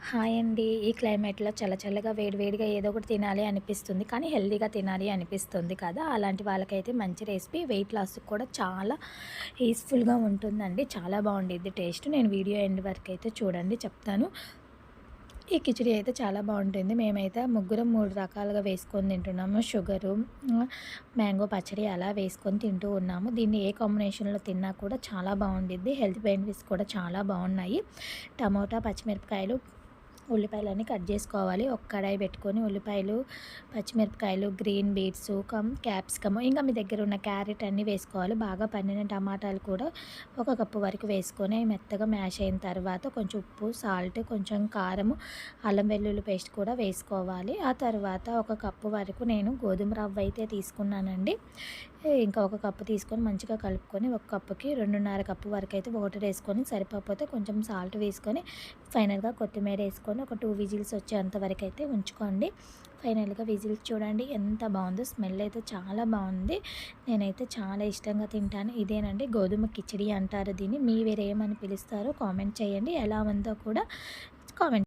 Hi అండి. ఈ క్లైమేట్‌లో చల్లగా వేడివేడిగా ఏదో ఒకటి తినాలి అనిపిస్తుంది. కానీ హెల్తీగా తినాలి అనిపిస్తుంది కదా! అలాంటి వాళ్ళకైతే మంచి రెసిపీ. వెయిట్ లాస్‌కి కూడా చాలా యూజ్‌ఫుల్‌గా ఉంటుందండి. చాలా బావుండిద్ది టేస్ట్. నేను వీడియో ఎండ్ వరకైతే చూడండి చెప్తాను. ఈ కిచిడి అయితే చాలా బావుంటుంది. మేమైతే ముగ్గురం 3 రకాలుగా వేసుకొని తింటున్నాము. షుగరు, మ్యాంగో పచ్చడి అలా వేసుకొని తింటూ ఉన్నాము. దీన్ని ఏ కాంబినేషన్‌లో తిన్నా కూడా చాలా బావుండిద్ది. హెల్త్ బెనిఫిట్స్ కూడా చాలా బావున్నాయి. టమోటా, పచ్చిమిరపకాయలు, ఉల్లిపాయలన్నీ కట్ చేసుకోవాలి. ఒక కడాయి పెట్టుకొని ఉల్లిపాయలు, పచ్చిమిరపకాయలు, గ్రీన్ బీన్స్, క్యాప్సికమ్ ఇంకా మీ దగ్గర ఉన్న క్యారెట్ అన్నీ వేసుకోవాలి. బాగా పండిన టమాటాలు కూడా ఒక కప్పు వరకు వేసుకొని మెత్తగా మ్యాష్ అయిన తర్వాత కొంచెం ఉప్పు, సాల్ట్, కొంచెం కారము, అల్లం వెల్లుల్లి పేస్ట్ కూడా వేసుకోవాలి. ఆ తర్వాత ఒక కప్పు వరకు నేను గోధుమ రవ్వ అయితే తీసుకున్నానండి. ఇంకా ఒక కప్పు తీసుకొని మంచిగా కలుపుకొని ఒక కప్పుకి 2.5 కప్పు వరకు అయితే వాటర్ వేసుకొని సరిపోకపోతే కొంచెం సాల్ట్ వేసుకొని ఫైనల్‌గా కొత్తిమీర వేసుకొని ఒక 2 విజిల్స్ వచ్చేంత వరకు అయితే ఉంచుకోండి. ఫైనల్‌గా విజిల్స్ చూడండి ఎంత బావుందో. స్మెల్ అయితే చాలా బావుంది. నేనైతే చాలా ఇష్టంగా తింటాను. ఇదేనండి గోధుమ కిచిడి అంటారు దీన్ని. మీ వేరేమని పిలుస్తారో కామెంట్ చేయండి. ఎలా ఉందో కూడా కామెంట్